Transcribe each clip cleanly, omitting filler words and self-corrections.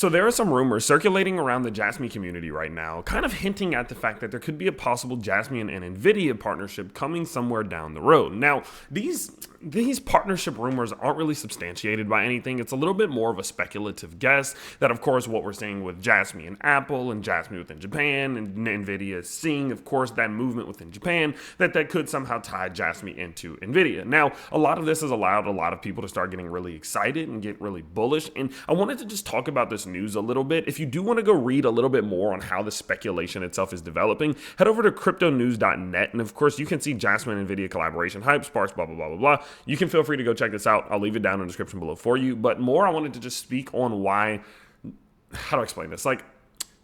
So there are some rumors circulating around the Jasmy community right now, kind of hinting at the fact that there could be a possible Jasmy and Nvidia partnership coming somewhere down the road. Now, these partnership rumors aren't really substantiated by anything. It's a little bit more of a speculative guess that, of course, what we're seeing with Jasmy and Apple and Jasmy within Japan and Nvidia seeing, of course, that movement within Japan, that could somehow tie Jasmy into Nvidia. Now, a lot of this has allowed a lot of people to start getting really excited and get really bullish. And I wanted to just talk about this news a little bit. If you do want to go read a little bit more on how the speculation itself is developing, head over to cryptonews.net. And of course, you can see Jasmy and Nvidia collaboration hype, sparks, blah, blah, blah, blah, blah. You can feel free to go check this out. I'll leave it down in the description below for you. But more, I wanted to just speak on why, how do I explain this? Like,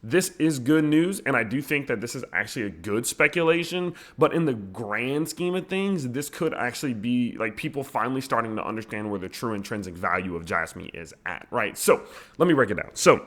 this is good news, and I do think that this is actually a good speculation, but in the grand scheme of things, this could actually be like people finally starting to understand where the true intrinsic value of Jasmy is at, right? So let me break it down. So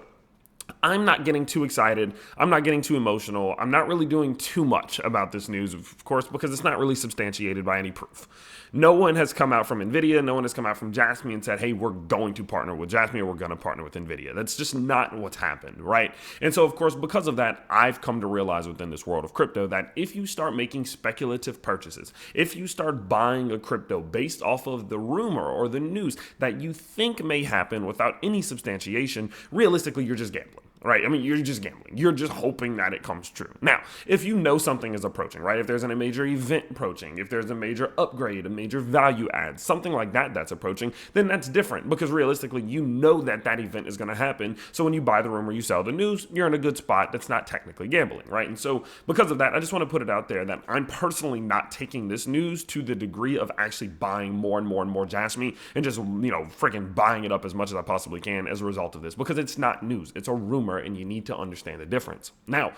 I'm not getting too excited. I'm not getting too emotional. I'm not really doing too much about this news, of course, because it's not really substantiated by any proof. No one has come out from Nvidia. No one has come out from Jasmy and said, hey, we're going to partner with Jasmy or we're going to partner with Nvidia. That's just not what's happened, right? And so, of course, because of that, I've come to realize within this world of crypto that if you start making speculative purchases, if you start buying a crypto based off of the rumor or the news that you think may happen without any substantiation, realistically, you're just gambling. Right? I mean, you're just gambling. You're just hoping that it comes true. Now, if you know something is approaching, right? If there's a major event approaching, if there's a major upgrade, a major value add, something like that that's approaching, then that's different because realistically, you know that that event is going to happen. So when you buy the rumor, you sell the news, you're in a good spot. That's not technically gambling, right? And so because of that, I just want to put it out there that I'm personally not taking this news to the degree of actually buying more and more and more Jasmy and just, freaking buying it up as much as I possibly can as a result of this because it's not news. It's a rumor. And you need to understand the difference. Now,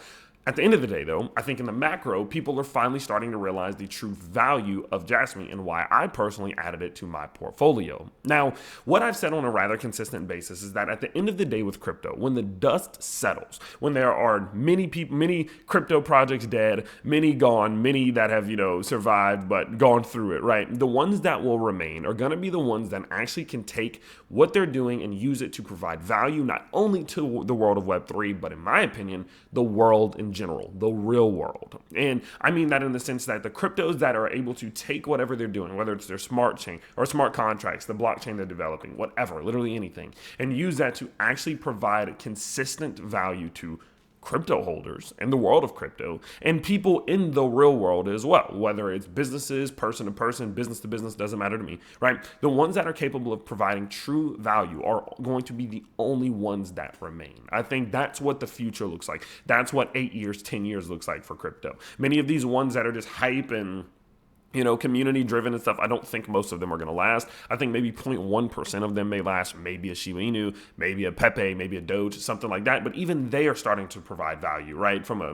at the end of the day, though, I think in the macro, people are finally starting to realize the true value of Jasmy and why I personally added it to my portfolio. Now, what I've said on a rather consistent basis is that at the end of the day with crypto, when the dust settles, when there are many people, many crypto projects dead, many gone, many that have, survived but gone through it, right? The ones that will remain are going to be the ones that actually can take what they're doing and use it to provide value, not only to the world of Web3, but in my opinion, the world in general, the real world. And I mean that in the sense that the cryptos that are able to take whatever they're doing, whether it's their smart chain or smart contracts, the blockchain they're developing, whatever, literally anything, and use that to actually provide consistent value to crypto holders in the world of crypto and people in the real world as well, whether it's businesses, person to person, business to business, doesn't matter to me, right? The ones that are capable of providing true value are going to be the only ones that remain. I think that's what the future looks like. That's what 8 years, 10 years looks like for crypto. Many of these ones that are just hype and community driven and stuff, I don't think most of them are going to last. I think maybe 0.1% of them may last, maybe a Shiba Inu, maybe a Pepe, maybe a Doge, something like that. But even they are starting to provide value, right? From a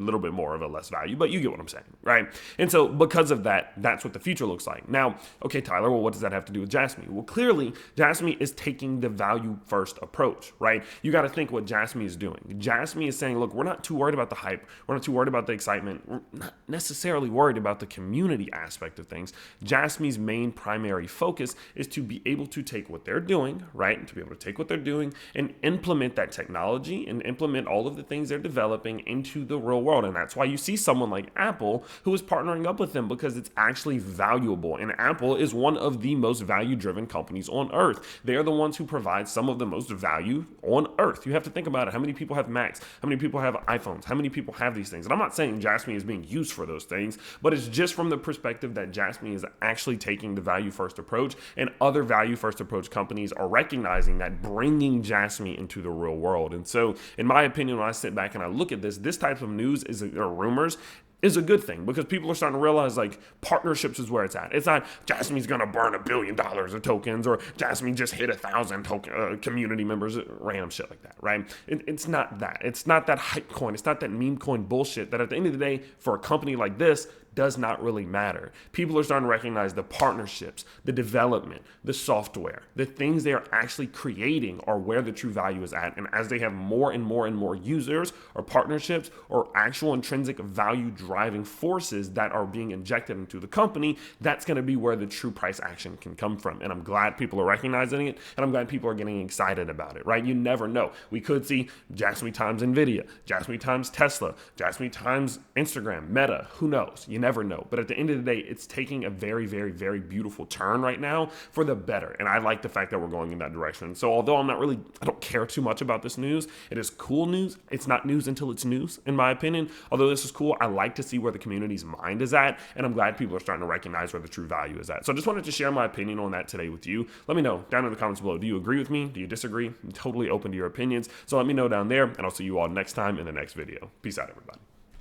little bit more of a less value, but you get what I'm saying, right? And so because of that, that's what the future looks like. Now, okay, Tyler, well, what does that have to do with Jasmy? Well, clearly, Jasmy is taking the value first approach, right? You got to think what Jasmy is doing. Jasmy is saying, look, we're not too worried about the hype. We're not too worried about the excitement. We're not necessarily worried about the community aspect of things. Jasmy's main primary focus is to be able to take what they're doing, right? And to be able to take what they're doing and implement that technology and implement all of the things they're developing into the real world. And that's why you see someone like Apple who is partnering up with them because it's actually valuable. And Apple is one of the most value-driven companies on earth. They're the ones who provide some of the most value on earth. You have to think about it. How many people have Macs? How many people have iPhones? How many people have these things? And I'm not saying Jasmy is being used for those things, but it's just from the perspective that Jasmy is actually taking the value first approach, and other value first approach companies are recognizing that, bringing Jasmy into the real world. And so in my opinion, when I sit back and I look at this type of news or rumors is a good thing because people are starting to realize like partnerships is where it's at. It's not Jasmy's going to burn $1 billion of tokens or Jasmy just hit 1,000 community members, random shit like that, right? It's not that. It's not that hype coin. It's not that meme coin bullshit that at the end of the day, for a company like this, does not really matter. People are starting to recognize the partnerships, the development, the software, the things they are actually creating are where the true value is at. And as they have more and more and more users or partnerships or actual intrinsic value driving forces that are being injected into the company, that's going to be where the true price action can come from. And I'm glad people are recognizing it, and I'm glad people are getting excited about it, right? You never know. We could see Jasmy times Nvidia, Jasmy times Tesla, Jasmy times Instagram, Meta, who knows? You never know. But at the end of the day, it's taking a very, very, very beautiful turn right now for the better. And I like the fact that we're going in that direction. So although I don't care too much about this news, it is cool news. It's not news until it's news, in my opinion. Although this is cool, I like to see where the community's mind is at, and I'm glad people are starting to recognize where the true value is at. So I just wanted to share my opinion on that today with you. Let me know down in the comments below. Do you agree with me? Do you disagree? I'm totally open to your opinions. So let me know down there, and I'll see you all next time in the next video. Peace out, everybody.